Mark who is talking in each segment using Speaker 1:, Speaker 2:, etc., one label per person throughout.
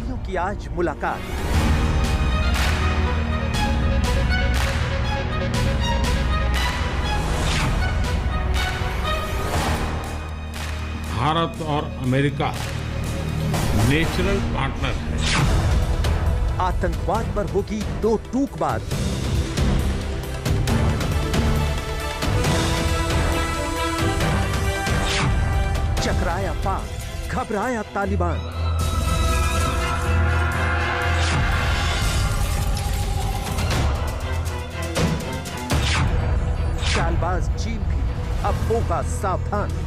Speaker 1: महाबलियों की आज मुलाकात।
Speaker 2: भारत और अमेरिका नेचुरल पार्टनर है।
Speaker 1: आतंकवाद पर होगी दो टूकबाज। चकराया पाक, घबराया तालिबान। चालबाज चीन भी अब होगा सावधान।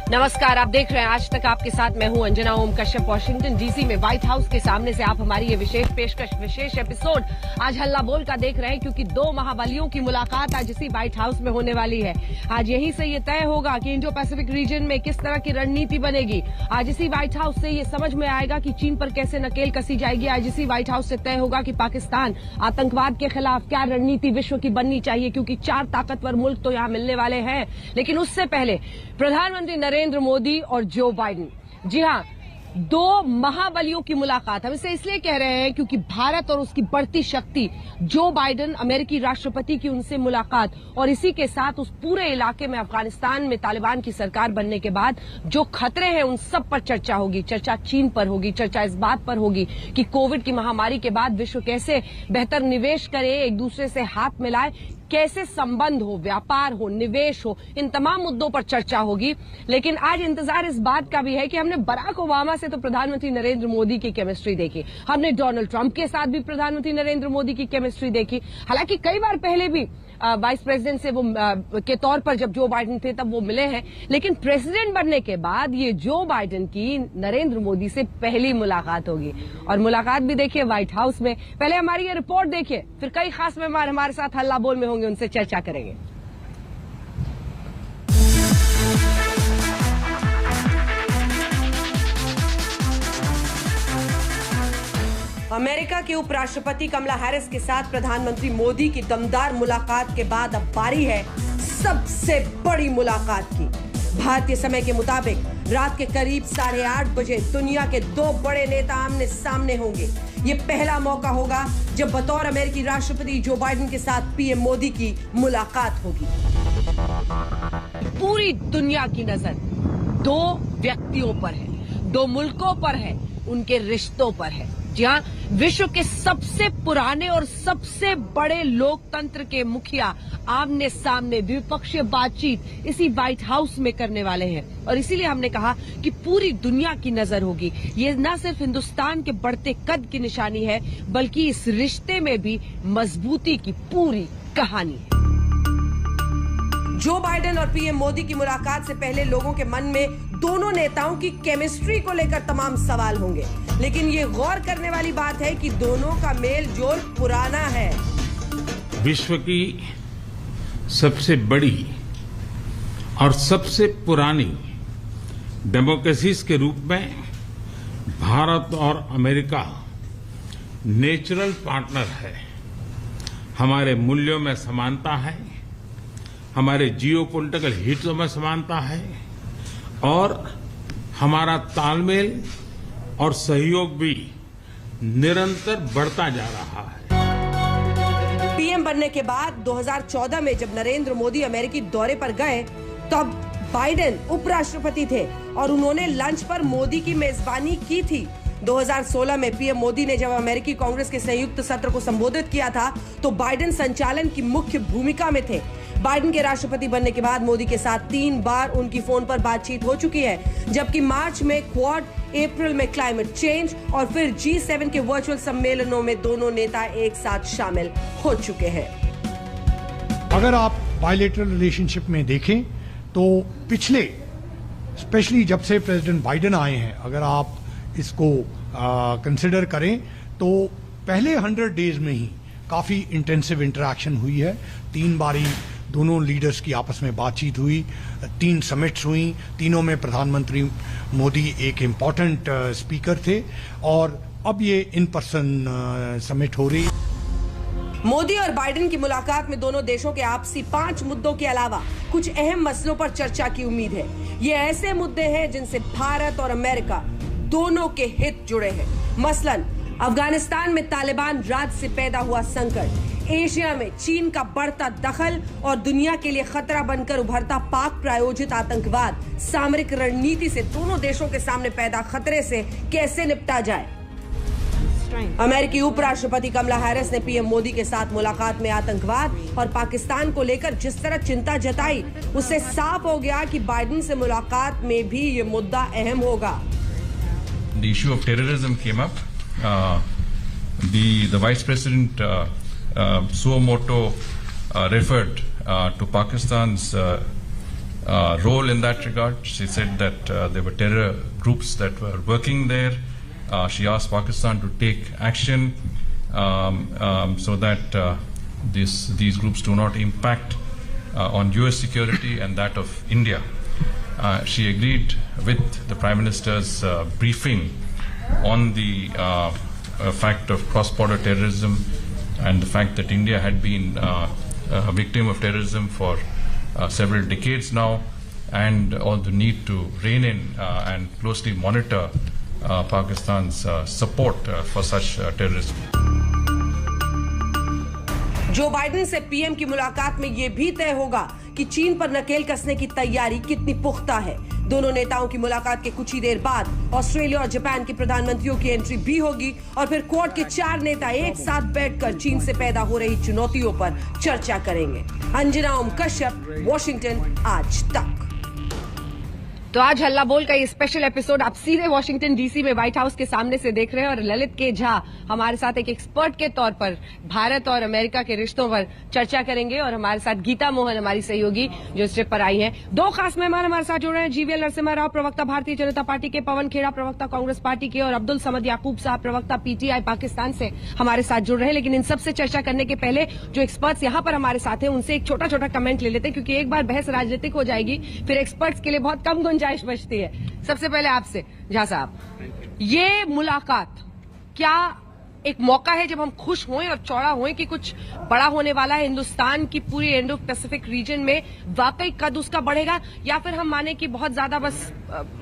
Speaker 3: नमस्कार, आप देख रहे हैं आज तक आपके साथ मैं हूं अंजना ओम कश्यप। वॉशिंगटन डीसी में व्हाइट हाउस के सामने से आप हमारी ये विशेष पेशकश, विशेष एपिसोड आज हल्ला बोल का देख रहे हैं, क्योंकि दो महाबलियों की मुलाकात आज इसी व्हाइट हाउस में होने वाली है। आज यहीं से ये तय होगा कि इंडो पैसिफिक रीजन में किस तरह की रणनीति बनेगी। आज इसी व्हाइट हाउस से ये समझ में आएगा कि चीन पर कैसे नकेल कसी जाएगी। आज इसी व्हाइट हाउस से तय होगा कि पाकिस्तान आतंकवाद के खिलाफ क्या रणनीति विश्व की बननी चाहिए, क्योंकि 4 ताकतवर मुल्क तो यहाँ मिलने वाले हैं। लेकिन उससे पहले प्रधानमंत्री नरेंद्र मोदी और जो बाइडेन, जी हां, दो महाबलियों की मुलाकात। हम इसे इसलिए कह रहे हैं क्योंकि भारत और उसकी बढ़ती शक्ति, जो बाइडेन अमेरिकी राष्ट्रपति की उनसे मुलाकात, और इसी के साथ उस पूरे इलाके में अफगानिस्तान में तालिबान की सरकार बनने के बाद जो खतरे हैं उन सब पर चर्चा होगी। चर्चा चीन पर होगी, चर्चा इस बात पर होगी कि कोविड की महामारी के बाद विश्व कैसे बेहतर निवेश करे, एक दूसरे से हाथ मिलाए, कैसे संबंध हो, व्यापार हो, निवेश हो, इन तमाम मुद्दों पर चर्चा होगी। लेकिन आज इंतजार इस बात का भी है कि हमने बराक ओबामा से तो प्रधानमंत्री नरेंद्र मोदी की केमिस्ट्री देखी, हमने डोनाल्ड ट्रंप के साथ भी प्रधानमंत्री नरेंद्र मोदी की केमिस्ट्री देखी। हालांकि कई बार पहले भी वाइस प्रेसिडेंट से वो के तौर पर जब जो बाइडेन थे तब वो मिले हैं, लेकिन प्रेसिडेंट बनने के बाद ये जो बाइडेन की नरेंद्र मोदी से पहली मुलाकात होगी। और मुलाकात भी देखिए व्हाइट हाउस में। पहले हमारी ये रिपोर्ट देखिए, फिर कई खास मेहमान हमारे साथ हल्ला बोल में होंगे, उनसे चर्चा करेंगे। अमेरिका के उपराष्ट्रपति कमला हैरिस के साथ प्रधानमंत्री मोदी की दमदार मुलाकात के बाद अब बारी है सबसे बड़ी मुलाकात की। भारतीय समय के मुताबिक रात के करीब 8:30 बजे दुनिया के दो बड़े नेता आमने सामने होंगे। ये पहला मौका होगा जब बतौर अमेरिकी राष्ट्रपति जो बाइडेन के साथ पीएम मोदी की मुलाकात होगी। पूरी दुनिया की नजर दो व्यक्तियों पर है, दो मुल्कों पर है, उनके रिश्तों पर है। जी हाँ, विश्व के सबसे पुराने और सबसे बड़े लोकतंत्र के मुखिया आमने सामने द्विपक्षीय बातचीत इसी व्हाइट हाउस में करने वाले हैं। और इसीलिए हमने कहा कि पूरी दुनिया की नजर होगी। ये न सिर्फ हिंदुस्तान के बढ़ते कद की निशानी है, बल्कि इस रिश्ते में भी मजबूती की पूरी कहानी है। जो बाइडेन और पीएम मोदी की मुलाकात से पहले लोगों के मन में दोनों नेताओं की केमिस्ट्री को लेकर तमाम सवाल होंगे, लेकिन ये गौर करने वाली बात है कि दोनों का मेल जोल पुराना है।
Speaker 2: विश्व की सबसे बड़ी और सबसे पुरानी डेमोक्रेसीज के रूप में भारत और अमेरिका नेचुरल पार्टनर है। हमारे मूल्यों में समानता है, हमारे जियोपॉलिटिकल हितों में समानता है, और हमारा तालमेल और सहयोग भी निरंतर बढ़ता जा रहा है।
Speaker 3: पीएम बनने के बाद 2014 में जब नरेंद्र मोदी अमेरिकी दौरे पर गए, तब बाइडेन उपराष्ट्रपति थे और उन्होंने लंच पर मोदी की मेजबानी की थी। 2016 में पीएम मोदी ने जब अमेरिकी कांग्रेस के संयुक्त सत्र को संबोधित किया था, तो बाइडेन संचालन की मुख्य भूमिका में थे। बाइडेन के राष्ट्रपति बनने के बाद मोदी के साथ 3 बार उनकी फोन पर बातचीत हो चुकी है, जबकि मार्च में क्वाड, अप्रैल में क्लाइमेट चेंज और फिर G7 के वर्चुअल सम्मेलनों में दोनों नेता एक साथ शामिल हो चुके हैं।
Speaker 4: अगर आप बायलैटरल रिलेशनशिप में देखें तो पिछले, स्पेशली जब से प्रेसिडेंट बाइडेन आए हैं, अगर आप इसको कंसिडर करें तो पहले 100 डेज में ही काफी इंटेंसिव इंटरेक्शन हुई है। 3 बारी दोनों लीडर्स की आपस में बातचीत हुई, 3 समिट्स हुई, तीनों में प्रधानमंत्री मोदी एक इम्पॉर्टेंट स्पीकर थे, और अब ये इन पर्सन समिट हो रही।
Speaker 3: मोदी और बाइडेन की मुलाकात में दोनों देशों के आपसी 5 मुद्दों के अलावा कुछ अहम मसलों पर चर्चा की उम्मीद है। ये ऐसे मुद्दे हैं जिनसे भारत और अमेरिका दोनों के हित जुड़े हैं। मसलन अफगानिस्तान में तालिबान राज से पैदा हुआ संकट, एशिया में चीन का बढ़ता दखल और दुनिया के लिए खतरा बनकर उभरता पाक प्रायोजित आतंकवाद, सामरिक रणनीति से दोनों देशों के सामने पैदा खतरे से कैसे निपटा जाए। अमेरिकी उपराष्ट्रपति कमला हैरिस ने पीएम मोदी के साथ मुलाकात में आतंकवाद और पाकिस्तान को लेकर जिस तरह चिंता जताई, उससे साफ हो गया कि बाइडेन से मुलाकात में भी ये मुद्दा अहम होगा।
Speaker 5: The issue of terrorism came up. The Vice President Suomoto referred to Pakistan's role in that regard. She said that there were terror groups that were working there. She asked Pakistan to take action so that these groups do not impact on US security and that of India. She agreed with the Prime Minister's briefing on the fact of cross-border terrorism and the fact that India had been a victim of terrorism for several decades now, and all the need to rein in and closely monitor Pakistan's support for such terrorism.
Speaker 3: Joe Biden से PM की मुलाकात में ये भी तय होगा कि चीन पर नकेल कसने की तैयारी कितनी पुख्ता है। दोनों नेताओं की मुलाकात के कुछ ही देर बाद ऑस्ट्रेलिया और जापान के प्रधानमंत्रियों की एंट्री भी होगी और फिर क्वाड के 4 नेता एक साथ बैठकर चीन से पैदा हो रही चुनौतियों पर चर्चा करेंगे। अंजना ओम कश्यप, वॉशिंगटन, आज तक। तो आज हल्ला बोल का ये स्पेशल एपिसोड आप सीधे वॉशिंगटन डीसी में व्हाइट हाउस के सामने से देख रहे हैं और ललित के झा हमारे साथ एक एक्सपर्ट के तौर पर भारत और अमेरिका के रिश्तों पर चर्चा करेंगे और हमारे साथ गीता मोहन हमारी सहयोगी जो इस ट्रिप पर आई हैं। 2 खास मेहमान हमारे साथ जुड़ रहे हैं, जीवीएल नरसिम्हा राव प्रवक्ता भारतीय जनता पार्टी के, पवन खेड़ा प्रवक्ता कांग्रेस पार्टी के और अब्दुल समद याकूब साहब प्रवक्ता पीटीआई पाकिस्तान से हमारे साथ जुड़ रहे हैं। लेकिन इन सबसे चर्चा करने के पहले जो एक्सपर्ट्स यहाँ पर हमारे साथ हैं उनसे एक छोटा छोटा कमेंट ले लेते हैं, क्योंकि एक बार बहस राजनीतिक हो जाएगी फिर एक्सपर्ट्स के लिए बहुत कम गुंजाइश बचती है। सबसे पहले आपसे झा साहब, ये मुलाकात क्या एक मौका है जब हम खुश हों और चौड़ा हों कि कुछ बड़ा होने वाला है हिंदुस्तान की पूरी इंडो पैसिफिक रीजन में, वाकई कद उसका बढ़ेगा, या फिर हम माने कि बहुत ज्यादा बस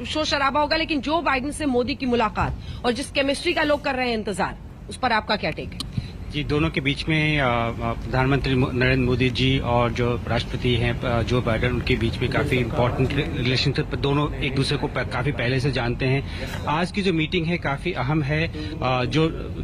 Speaker 3: शोर शराबा होगा? लेकिन जो बाइडेन से मोदी की मुलाकात और जिस केमिस्ट्री का लोग कर रहे हैं इंतजार, उस पर आपका क्या टेक है?
Speaker 6: जी, दोनों के बीच में प्रधानमंत्री नरेंद्र मोदी जी और जो राष्ट्रपति हैं जो बाइडेन, उनके बीच में काफी इम्पोर्टेंट रिलेशनशिप, दोनों एक दूसरे को काफी पहले से जानते हैं। आज की जो मीटिंग है काफी अहम है।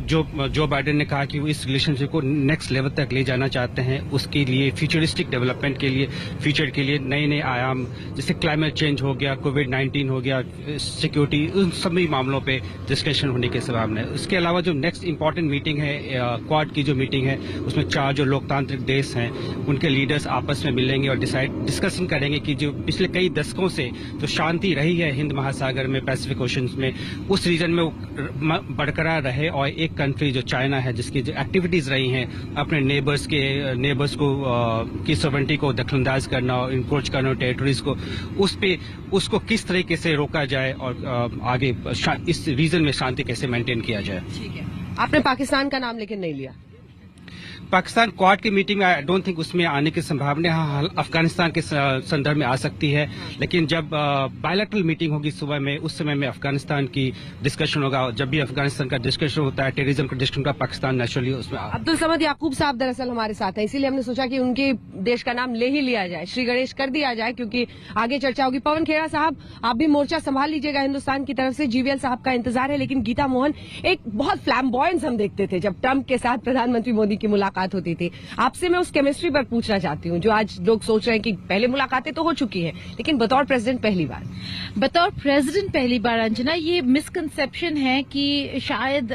Speaker 6: जो बाइडेन ने कहा कि वो इस रिलेशनशिप को नेक्स्ट लेवल तक ले जाना चाहते हैं, उसके लिए फ्यूचरिस्टिक डेवलपमेंट के लिए, फ्यूचर के लिए नए नए आयाम, जैसे क्लाइमेट चेंज हो गया, कोविड-19 हो गया, सिक्योरिटी, उन सभी मामलों पे डिस्कशन होने के संभावना है। उसके अलावा जो नेक्स्ट इंपॉर्टेंट मीटिंग है, क्वाड की जो मीटिंग है, उसमें 4 जो लोकतांत्रिक देश हैं उनके लीडर्स आपस में मिलेंगे और डिस्कशन करेंगे कि जो पिछले कई दशकों से जो शांति रही है हिंद महासागर में, पैसिफिक ओशन में, उस रीजन में वो बरकरार रहे और एक कंट्री जो चाइना है, जिसकी जो एक्टिविटीज रही हैं अपने नेबर्स को की सॉवरेनिटी को दखलंदाज करना और इंक्रोच करना टेरिटरीज को, उसको किस तरीके से रोका जाए और आगे इस रीजन में शांति कैसे मेंटेन किया जाए।
Speaker 3: ठीक है, आपने पाकिस्तान का नाम लेकिन नहीं लिया।
Speaker 6: पाकिस्तान क्वाड की मीटिंग में आई डोंट थिंक उसमें आने की संभावना अफगानिस्तान के संदर्भ में आ सकती है, लेकिन जब बायलैटरल मीटिंग होगी सुबह में, उस समय में अफगानिस्तान की डिस्कशन होगा। जब भी अफगानिस्तान का डिस्कशन होता है, टेररिज्म का डिस्कशन होता है, पाकिस्तान नेचुरली उसमें।
Speaker 3: अब्दुल समद याकूब साहब दरअसल हमारे साथ हैं, इसीलिए हमने सोचा कि उनके देश का नाम ले ही लिया जाए, श्री गणेश कर दिया जाए, क्योंकि आगे चर्चा होगी। पवन खेड़ा साहब, आप भी मोर्चा संभाल लीजिएगा हिंदुस्तान की तरफ से, जीवीएल साहब का इंतजार है। लेकिन गीता मोहन, एक बहुत फ्लैम्बॉयंस हम देखते थे जब ट्रंप के साथ प्रधानमंत्री मोदी की मुलाकात होती थी। आपसे मैं उस केमिस्ट्री पर पूछना चाहती हूँ, जो आज लोग सोच रहे हैं कि पहले मुलाकातें तो हो चुकी हैं, लेकिन बतौर प्रेसिडेंट पहली बार अंजना, ये मिसकंसेप्शन है कि शायद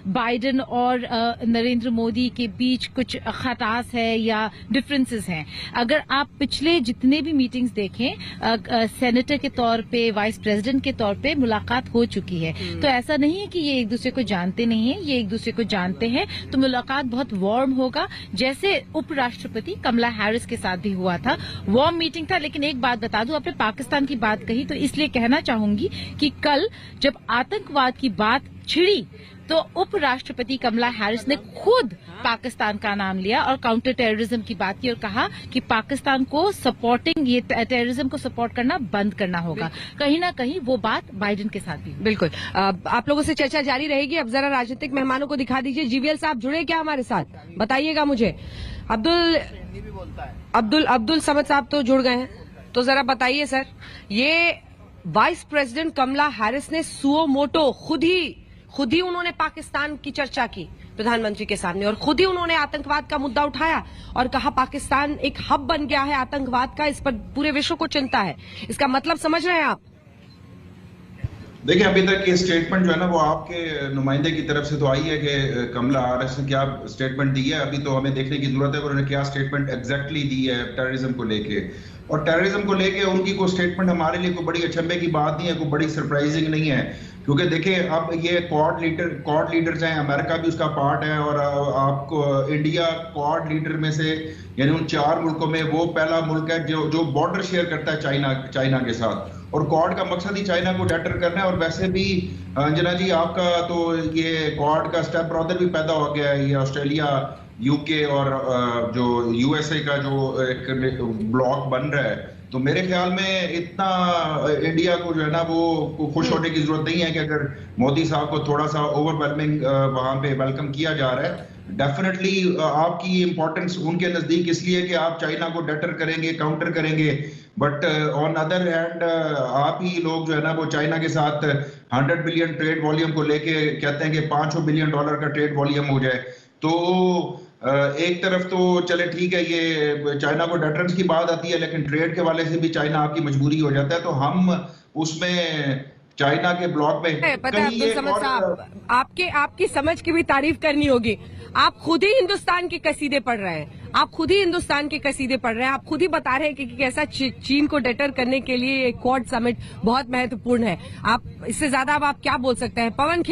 Speaker 3: बाइडेन और नरेंद्र मोदी के बीच कुछ खटास है या डिफरेंसेस हैं। अगर आप पिछले जितने भी मीटिंग्स देखें, सेनेटर के तौर पे, वाइस प्रेसिडेंट के तौर पे मुलाकात हो चुकी है, तो ऐसा नहीं है कि ये एक दूसरे को जानते नहीं है, ये एक दूसरे को जानते हैं। तो मुलाकात बहुत वार्म होगा, जैसे उपराष्ट्रपति कमला हैरिस के साथ भी हुआ था, वार्म मीटिंग था। लेकिन एक बात बता दूं, आपने पाकिस्तान की बात कही तो इसलिए कहना चाहूंगी कि कल जब आतंकवाद की बात छिड़ी
Speaker 7: तो उपराष्ट्रपति कमला हैरिस ने खुद पाकिस्तान का नाम लिया और काउंटर टेररिज्म की बात की और कहा कि पाकिस्तान को सपोर्टिंग, ये टेररिज्म को सपोर्ट करना बंद करना होगा। कहीं ना कहीं वो बात बाइडेन के साथ भी।
Speaker 3: बिल्कुल, आप लोगों से चर्चा जारी रहेगी। अब जरा राजनीतिक मेहमानों को दिखा दीजिए। जीवीएल साहब जुड़े क्या हमारे साथ, बताइएगा मुझे। अब्दुल समद साहब तो जुड़ गए हैं, तो जरा बताइए सर, ये वाइस प्रेसिडेंट कमला हैरिस ने सुओ मोटो खुद ही उन्होंने पाकिस्तान की चर्चा की प्रधानमंत्री के सामने, और खुद ही उन्होंने आतंकवाद का मुद्दा उठाया और कहा पाकिस्तान एक हब बन गया है आतंकवाद का, इस पर पूरे विश्व को चिंता है। इसका मतलब समझ रहे हैं आप?
Speaker 8: देखिए, अभी तक ये स्टेटमेंट जो है ना वो आपके नुमाइंदे की तरफ से तो आई है कि कमला हैरिस ने क्या स्टेटमेंट दी है। अभी तो हमें देखने की जरूरत है उन्होंने क्या स्टेटमेंट एग्जैक्टली दी है टेररिज्म को लेके। और टेररिज्म को लेके उनकी कोई स्टेटमेंट हमारे लिए कोई बड़ी अचंभे की बात नहीं है, कोई बड़ी सरप्राइजिंग नहीं है, क्योंकि देखिए अब ये क्वाड लीडर्स हैं, अमेरिका भी उसका पार्ट है, और आपको इंडिया क्वाड लीडर में से यानी उन 4 मुल्कों में वो पहला मुल्क है जो बॉर्डर शेयर करता है चाइना के साथ। और क्वाड का मकसद ही चाइना को डेटर करना है। और वैसे भी अंजना जी, आपका तो ये क्वाड का स्टेप ब्रदर भी पैदा हो गया है, ये ऑस्ट्रेलिया, यूके और जो यूएसए का जो एक ब्लॉक बन रहा है। तो मेरे ख्याल में इतना इंडिया को जो है ना वो खुश होने की जरूरत नहीं है कि अगर मोदी साहब को थोड़ा सा ओवरवेलमिंग वहां पे वेलकम किया जा रहा है। डेफिनेटली आपकी इंपॉर्टेंस उनके नजदीक इसलिए कि आप चाइना को डेटर करेंगे, काउंटर करेंगे, बट ऑन अदर हैंड आप ही लोग जो है ना वो चाइना के साथ 100 बिलियन ट्रेड वॉल्यूम को लेके कहते हैं कि $500 बिलियन का ट्रेड वॉल्यूम हो जाए। तो एक तरफ तो चले ठीक है, ये चाइना को डेटरेंस की बात आती है, लेकिन ट्रेड के वाले से भी चाइना आपकी मजबूरी हो जाता है। तो हम उसमें चाइना के ब्लॉक में
Speaker 3: पता है अब्दुल समद साहब, आपकी समझ की भी तारीफ करनी होगी। आप खुद ही हिंदुस्तान के कसीदे पढ़ रहे हैं, आप खुद ही बता रहे हैं कि कैसा चीन को डेटर करने के लिए ये क्वाड समिट बहुत महत्वपूर्ण है। आप इससे ज्यादा अब आप क्या बोल सकते हैं? पवन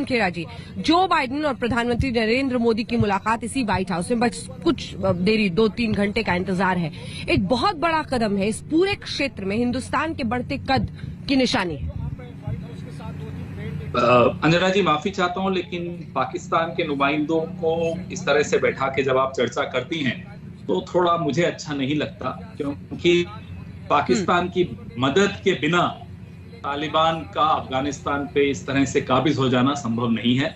Speaker 3: खेड़ा जी, जो बाइडेन और प्रधानमंत्री नरेंद्र मोदी की मुलाकात इसी व्हाइट हाउस में बस कुछ देरी 2-3 घंटे का इंतजार है, एक बहुत बड़ा कदम है, इस पूरे क्षेत्र में हिंदुस्तान के बढ़ते कद की निशानी है।
Speaker 9: अंजना जी, माफी चाहता हूं, लेकिन पाकिस्तान के नुमाइंदों को इस तरह से बैठा के जब आप चर्चा करती हैं तो थोड़ा मुझे अच्छा नहीं लगता, क्योंकि पाकिस्तान की मदद के बिना तालिबान का अफगानिस्तान पे इस तरह से काबिज हो जाना संभव नहीं है।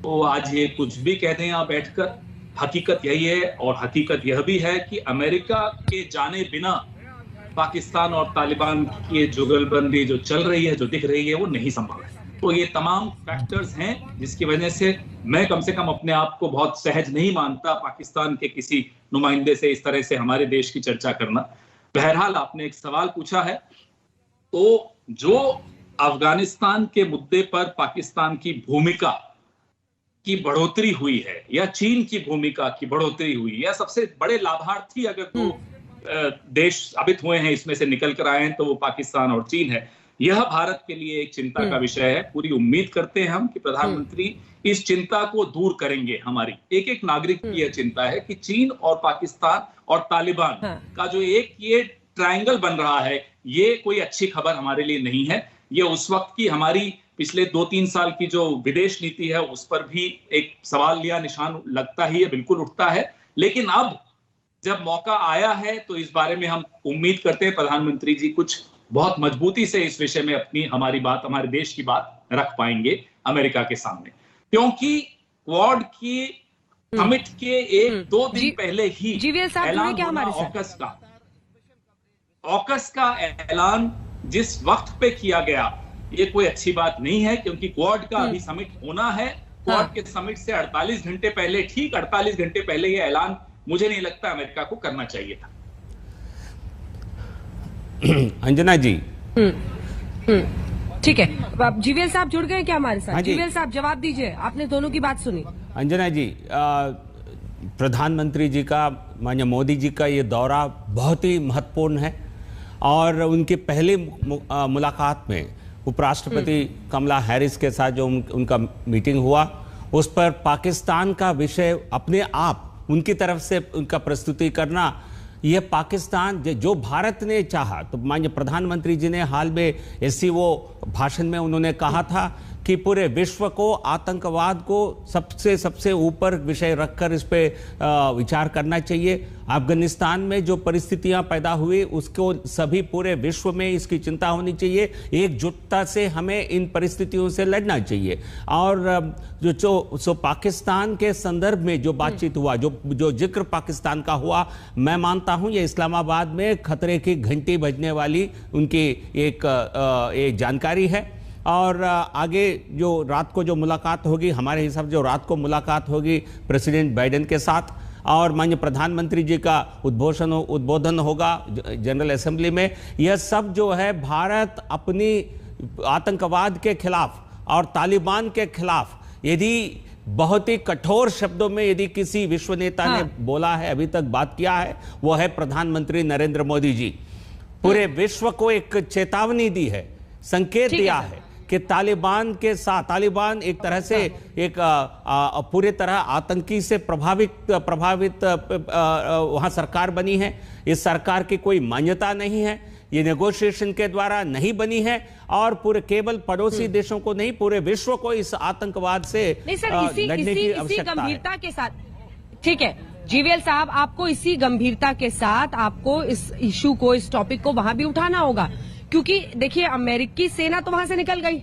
Speaker 9: तो आज ये कुछ भी कह दें यहाँ बैठकर, हकीकत यही है, और हकीकत यह भी है कि अमेरिका के जाने बिना पाकिस्तान और तालिबान की जुगलबंदी जो चल रही है, जो दिख रही है, वो नहीं संभव है। तो ये तमाम फैक्टर्स हैं जिसकी वजह से मैं कम से कम अपने आप को बहुत सहज नहीं मानता पाकिस्तान के किसी नुमाइंदे से इस तरह से हमारे देश की चर्चा करना। बहरहाल, आपने एक सवाल पूछा है, तो जो अफगानिस्तान के मुद्दे पर पाकिस्तान की भूमिका की बढ़ोतरी हुई है, या चीन की भूमिका की बढ़ोतरी हुई, या सबसे बड़े लाभार्थी अगर दो देश साबित हुए हैं इसमें से निकल कर आए हैं, तो वो पाकिस्तान और चीन है। यह भारत के लिए एक चिंता का विषय है। पूरी उम्मीद करते हैं हम कि प्रधानमंत्री इस चिंता को दूर करेंगे। हमारी एक एक नागरिक की यह चिंता है कि चीन और पाकिस्तान और तालिबान का जो एक ये ट्रायंगल बन रहा है, ये कोई अच्छी खबर हमारे लिए नहीं है। ये उस वक्त की हमारी पिछले 2-3 साल की जो विदेश नीति है उस पर भी एक सवाल या निशान लगता ही है, बिल्कुल उठता है। लेकिन अब जब मौका आया है तो इस बारे में हम उम्मीद करते हैं प्रधानमंत्री जी कुछ बहुत मजबूती से इस विषय में हमारी बात, हमारे देश की बात रख पाएंगे अमेरिका के सामने, क्योंकि क्वाड की समिट के 1-2 दिन पहले ही ऐलान होना, ऑकस का ऐलान जिस वक्त पे किया गया, ये कोई अच्छी बात नहीं है, क्योंकि क्वाड का अभी समिट होना है। क्वाड के समिट से 48 घंटे पहले, ठीक 48 घंटे पहले ये ऐलान मुझे नहीं लगता अमेरिका को करना चाहिए था।
Speaker 10: अंजना जी,
Speaker 3: ठीक है, अब जीवीएल साहब जुड़ गए क्या हमारे साथ? जीवीएल साहब जवाब दीजिए, आपने दोनों की बात सुनी।
Speaker 10: अंजना जी, प्रधानमंत्री जी का, माननीय मोदी जी का ये दौरा बहुत ही महत्वपूर्ण है, और उनके पहले मुलाकात में उपराष्ट्रपति कमला हैरिस के साथ जो उनका मीटिंग हुआ, उस पर पाकिस्तान का विषय अपने आप उनकी तरफ से उनका प्रस्तुति करना, यह पाकिस्तान जो भारत ने चाहा, तो माननीय प्रधानमंत्री जी ने हाल में SCO भाषण में उन्होंने कहा था कि पूरे विश्व को आतंकवाद को सबसे ऊपर विषय रखकर इस पे विचार करना चाहिए। अफगानिस्तान में जो परिस्थितियां पैदा हुई उसको सभी पूरे विश्व में इसकी चिंता होनी चाहिए। एकजुटता से हमें इन परिस्थितियों से लड़ना चाहिए। और जो पाकिस्तान के संदर्भ में जो बातचीत हुआ, जो जिक्र पाकिस्तान का हुआ, मैं मानता हूं ये इस्लामाबाद में खतरे की घंटी बजने वाली उनकी एक जानकारी है। और आगे जो रात को जो मुलाकात होगी, हमारे हिसाब से जो रात को मुलाकात होगी प्रेसिडेंट बाइडेन के साथ, और माननीय प्रधानमंत्री जी का उद्बोधन होगा जनरल असेंबली में, यह सब जो है भारत अपनी आतंकवाद के खिलाफ और तालिबान के खिलाफ यदि बहुत ही कठोर शब्दों में यदि किसी विश्व नेता ने बोला है, अभी तक बात किया है, वो है प्रधानमंत्री नरेंद्र मोदी जी। पूरे विश्व को एक चेतावनी दी है, संकेत दिया है कि तालिबान के साथ, तालिबान एक तरह से एक पूरी तरह आतंकी से प्रभावित वहां सरकार बनी है। इस सरकार की कोई मान्यता नहीं है, ये नेगोशिएशन के द्वारा नहीं बनी है, और पूरे केवल पड़ोसी देशों को नहीं, पूरे विश्व को इस आतंकवाद से लड़ने की आवश्यकता
Speaker 3: गंभीरता के साथ। ठीक है जीवीएल साहब, आपको इसी गंभीरता के साथ आपको इस इशू को, इस टॉपिक को वहां भी उठाना होगा, क्योंकि देखिए अमेरिकी सेना तो वहां से निकल गई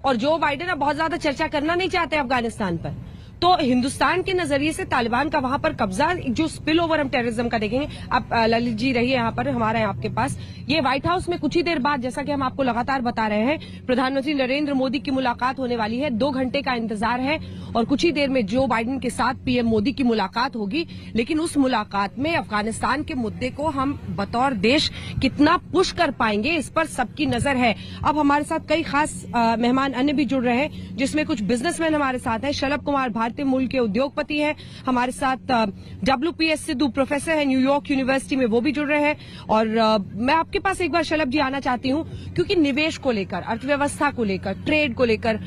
Speaker 3: और जो बाइडेन अब बहुत ज्यादा चर्चा करना नहीं चाहते अफगानिस्तान पर। तो हिंदुस्तान के नजरिए से तालिबान का वहां पर कब्जा, जो स्पिल ओवर हम टेररिज्म का देखेंगे। आप ललित जी रहिए यहाँ पर, हमारे आपके पास ये व्हाइट हाउस में कुछ ही देर बाद, जैसा कि हम आपको लगातार बता रहे हैं, प्रधानमंत्री नरेंद्र मोदी की मुलाकात होने वाली है। 2 घंटे का इंतजार है और कुछ ही देर में जो बाइडेन के साथ पीएम मोदी की मुलाकात होगी। लेकिन उस मुलाकात में अफगानिस्तान के मुद्दे को हम बतौर देश कितना पुश कर पाएंगे, इस पर सबकी नजर है। अब हमारे साथ कई खास मेहमान अन्य भी जुड़ रहे हैं, जिसमें कुछ बिजनेसमैन हमारे साथ हैं। शलभ कुमार भारतीय मूल के उद्योगपति हैं हमारे साथ। WPS सिद्धू प्रोफेसर है न्यूयॉर्क यूनिवर्सिटी में, वो भी जुड़ रहे हैं। और मैं आपके पास एक बार शलभ जी आना चाहती हूं, क्योंकि निवेश को लेकर, अर्थव्यवस्था को लेकर, ट्रेड को लेकर,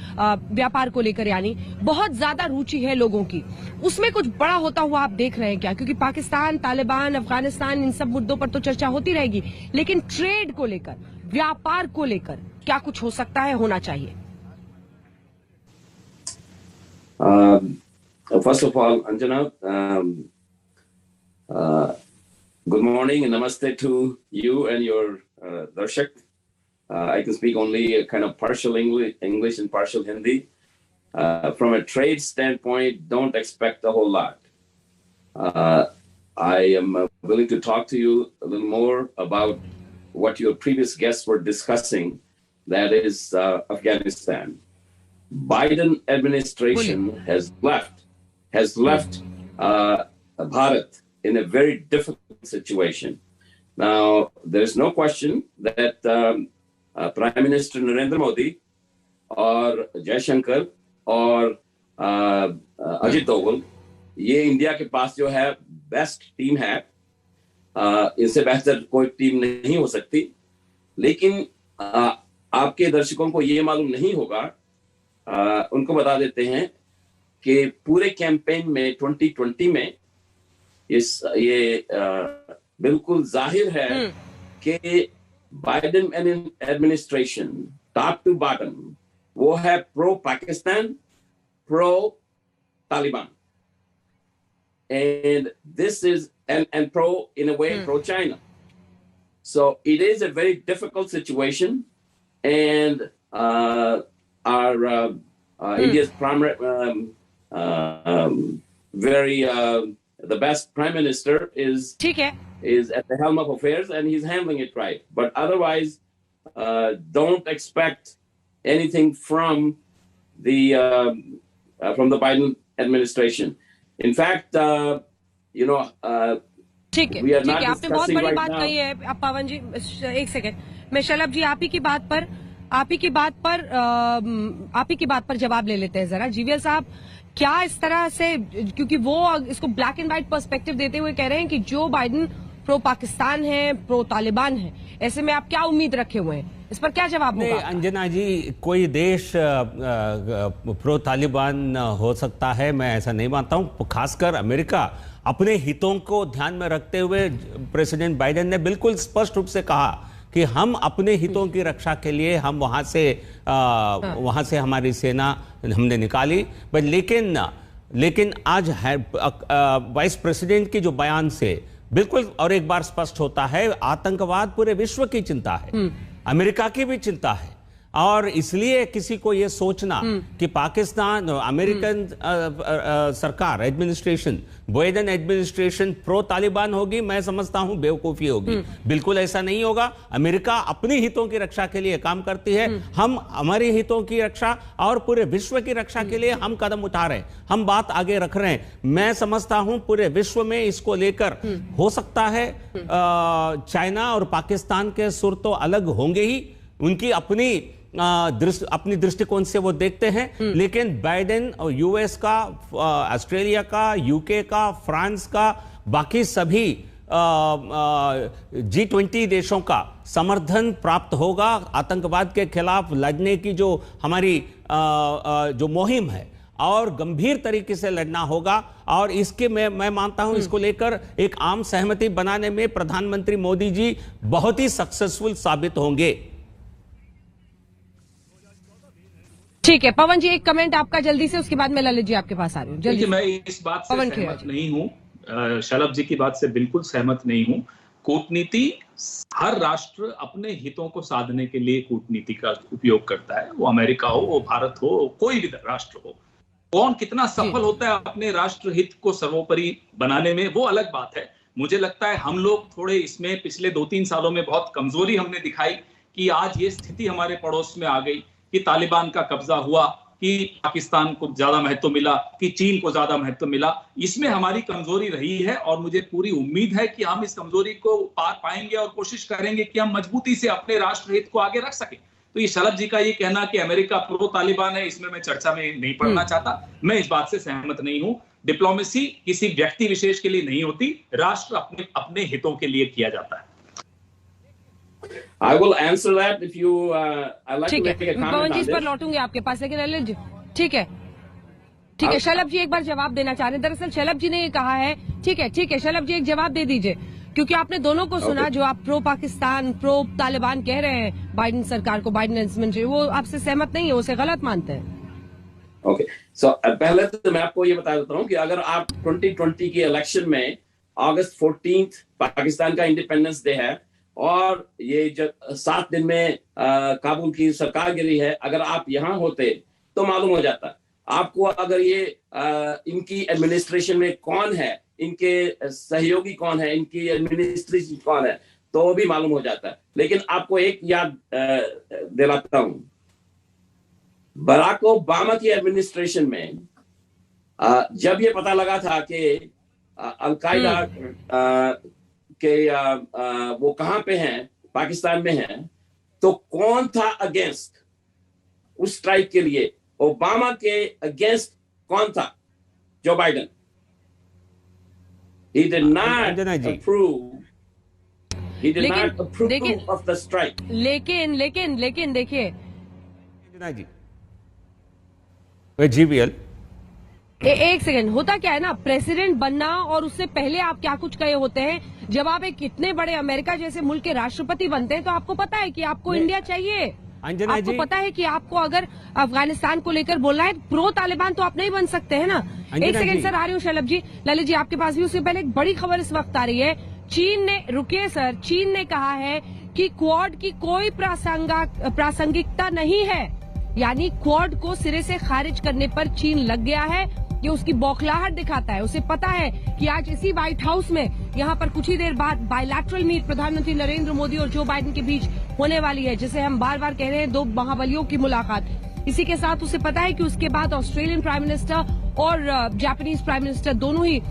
Speaker 3: व्यापार को लेकर यानी बहुत ज्यादा रुचि है लोगों की। उसमें कुछ बड़ा होता हुआ आप देख रहे हैं क्या? क्योंकि पाकिस्तान, तालिबान, अफगानिस्तान, इन सब मुद्दों पर तो चर्चा होती रहेगी, लेकिन ट्रेड को लेकर, व्यापार को लेकर क्या कुछ हो सकता है, होना चाहिए?
Speaker 11: First of all, Anjana, good morning and namaste to you and your darshak. I can speak only kind of partial English and partial Hindi. From a trade standpoint, don't expect a whole lot. I am willing to talk to you a little more about what your previous guests were discussing, that is Afghanistan. Biden administration has left Bharat in a very difficult situation. Now, there is no question that Prime Minister Narendra Modi और जयशंकर और अजित डोवल, ये India के पास जो है best team है, इनसे बेहतर कोई टीम नहीं हो सकती। लेकिन आपके दर्शकों को ये मालूम नहीं होगा, उनको बता देते हैं कि पूरे कैंपेन में 2020 में ये बिल्कुल जाहिर है कि Biden administration top to bottom वो है pro Pakistan, pro Taliban, and this is and pro in a way pro China. So it is a very difficult situation, and our India's primary the best prime minister is at the helm of affairs, and he's handling it right. But otherwise, don't expect anything from the Biden administration. In fact,
Speaker 3: ठीक है, आपने बहुत बड़ी बात कही है पवन जी। एक second, मैं शलभ जी आप ही की बात पर जवाब ले लेते हैं जरा। जीवीएल साहब, क्या इस तरह से, क्योंकि वो इसको ब्लैक एंड व्हाइट पर्सपेक्टिव देते हुए कह रहे हैं कि जो बाइडेन प्रो पाकिस्तान है, प्रो तालिबान है, ऐसे में आप क्या उम्मीद रखे हुए हैं? इस पर क्या जवाब होगा?
Speaker 10: अंजना जी, कोई देश प्रो तालिबान हो सकता है, मैं ऐसा नहीं मानता हूं। खासकर अमेरिका अपने हितों को ध्यान में रखते हुए प्रेसिडेंट बाइडेन ने बिल्कुल स्पष्ट रूप से कहा कि हम अपने हितों की रक्षा के लिए हम वहां से हमारी सेना हमने निकाली। लेकिन आज वाइस प्रेसिडेंट की जो बयान से बिल्कुल और एक बार स्पष्ट होता है, आतंकवाद पूरे विश्व की चिंता है, अमेरिका की भी चिंता है। और इसलिए किसी को यह सोचना कि पाकिस्तान, अमेरिकन सरकार, administration, Biden administration pro Taliban होगी, मैं समझता हूं बेवकूफी होगी। बिल्कुल ऐसा नहीं होगा। अमेरिका अपने हितों की रक्षा के लिए काम करती है, हम हमारे हितों की रक्षा और पूरे विश्व की रक्षा के लिए हम कदम उठा रहे हैं, हम बात आगे रख रहे हैं। मैं समझता हूं पूरे विश्व में इसको लेकर हो सकता है चाइना और पाकिस्तान के सुर तो अलग होंगे ही, उनकी अपनी दृष्टिकोण से वो देखते हैं, लेकिन बाइडेन और यूएस का, ऑस्ट्रेलिया का, यूके का, फ्रांस का, बाकी सभी G20 देशों का समर्थन प्राप्त होगा। आतंकवाद के खिलाफ लड़ने की जो हमारी जो मुहिम है और गंभीर तरीके से लड़ना होगा। और इसके मैं मानता हूं इसको लेकर एक आम सहमति बनाने में प्रधानमंत्री मोदी जी बहुत ही सक्सेसफुल साबित होंगे।
Speaker 3: ठीक है पवन जी, एक कमेंट आपका जल्दी से, उसके बाद मैं ललित जी आपके पास आ रही हूँ। जल्दी।
Speaker 9: मैं इस बात से सहमत नहीं हूँ, शलभ जी की बात से बिल्कुल सहमत नहीं हूँ। कूटनीति, हर राष्ट्र अपने हितों को साधने के लिए कूटनीति का उपयोग करता है, वो अमेरिका हो, वो भारत हो, कोई भी राष्ट्र हो। कौन कितना सफल होता है अपने राष्ट्र हित को सर्वोपरि बनाने में, वो अलग बात है। मुझे लगता है हम लोग थोड़े इसमें पिछले 2-3 सालों में बहुत कमजोरी हमने दिखाई कि आज ये स्थिति हमारे पड़ोस में आ गई कि तालिबान का कब्जा हुआ, कि पाकिस्तान को ज्यादा महत्व मिला, कि चीन को ज्यादा महत्व मिला। इसमें हमारी कमजोरी रही है और मुझे पूरी उम्मीद है कि हम इस कमजोरी को पार पाएंगे और कोशिश करेंगे कि हम मजबूती से अपने राष्ट्र हित को आगे रख सकें। तो ये शलभ जी का ये कहना कि अमेरिका प्रो तालिबान है, इसमें मैं चर्चा में नहीं पढ़ना चाहता, मैं इस बात से सहमत नहीं हूं। डिप्लोमेसी किसी व्यक्ति विशेष के लिए नहीं होती, राष्ट्र अपने हितों के लिए किया जाता है।
Speaker 11: I will answer that if you I'd like to make a comment
Speaker 3: Pawan ji
Speaker 11: on
Speaker 3: इस पर
Speaker 11: this.
Speaker 3: लौटूंगे आपके पास, लेकिन ललित जी ठीक है शलभ जी एक बार जवाब देना चाह रहे हैं। दरअसल शलभ जी ने ये कहा है, ठीक है शलभ जी एक जवाब दे दीजिए, क्योंकि आपने दोनों को सुना, जो आप प्रो पाकिस्तान, प्रो तालिबान कह रहे हैं बाइडेन सरकार को, बाइडेन एडमिनिस्ट्रेशन, वो आपसे सहमत नहीं है, उसे गलत मानते हैं।
Speaker 11: ओके, सो पहले तो मैं आपको ये बता देता हूँ कि अगर आप 2020 के इलेक्शन में अगस्त 14 पाकिस्तान का इंडिपेंडेंस डे है और ये जब 7 दिन में काबुल की सरकार गिरी है, अगर आप यहाँ होते तो मालूम हो जाता आपको। अगर ये इनकी एडमिनिस्ट्रेशन में कौन है, इनके सहयोगी कौन है, इनकी एडमिनिस्ट्रेशन कौन है, तो वो भी मालूम हो जाता है। लेकिन आपको एक याद दिलाता हूं, बराक ओबामा की एडमिनिस्ट्रेशन में जब ये पता लगा था कि अलकायदा के वो कहां पे हैं, पाकिस्तान में हैं, तो कौन था अगेंस्ट उस स्ट्राइक के लिए? ओबामा के अगेंस्ट कौन था? Joe Biden. He did not approve. He did not approve of the strike.
Speaker 3: लेकिन देखिए
Speaker 10: GBL
Speaker 3: एक सेकंड, होता क्या है ना, प्रेसिडेंट बनना और उससे पहले आप क्या कुछ कहे होते हैं। जब आप एक इतने बड़े अमेरिका जैसे मुल्क के राष्ट्रपति बनते हैं तो आपको पता है कि आपको इंडिया चाहिए, आपको पता है कि आपको अगर अफगानिस्तान को लेकर बोलना है, प्रो तालिबान तो आप नहीं बन सकते हैं ना। एक सेकंड सर, आ रही हूँ शलभ जी, ललित जी आपके पास भी। उससे पहले एक बड़ी खबर इस वक्त आ रही है, चीन ने, रुकिए सर, चीन ने कहा है कि क्वाड की कोई प्रासंगिकता नहीं है, यानी क्वाड को सिरे से खारिज करने पर चीन लग गया है। ये उसकी बौखलाहट दिखाता है, उसे पता है कि आज इसी व्हाइट हाउस में यहाँ पर कुछ ही देर बाद बायलैटरल मीट प्रधानमंत्री नरेंद्र मोदी और जो बाइडेन के बीच होने वाली है, जिसे हम बार बार कह रहे हैं, 2 महाबलियों की मुलाकात। इसी के साथ उसे पता है कि उसके बाद ऑस्ट्रेलियन प्राइम मिनिस्टर और जापानीज प्राइम मिनिस्टर दोनों ही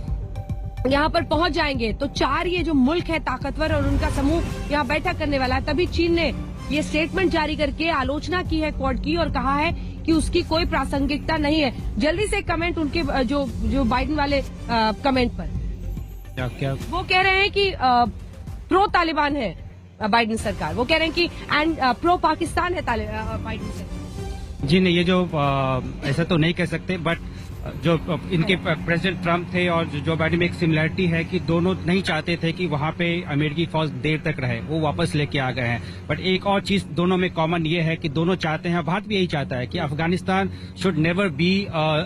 Speaker 3: यहाँ पर पहुंच जाएंगे। तो 4 ये जो मुल्क है ताकतवर और उनका समूह यहाँ बैठक करने वाला है। तभी चीन ने ये स्टेटमेंट जारी करके आलोचना की है क्वाड की और कहा है कि उसकी कोई प्रासंगिकता नहीं है। जल्दी से कमेंट उनके जो बाइडेन वाले कमेंट पर
Speaker 6: क्या
Speaker 3: वो कह रहे हैं कि प्रो तालिबान है बाइडेन सरकार, वो कह रहे हैं कि एंड प्रो पाकिस्तान है बाइडेन सरकार।
Speaker 6: जी नहीं, ये जो ऐसा तो नहीं कह सकते, बट जो इनके प्रेसिडेंट ट्रम्प थे और जो बाइडेन में एक सिमिलरिटी है कि दोनों नहीं चाहते थे कि वहां पे अमेरिकी फौज देर तक रहे, वो वापस लेके आ गए हैं। बट एक और चीज दोनों में कॉमन ये है कि दोनों चाहते हैं, भारत भी यही चाहता है कि Afghanistan should never be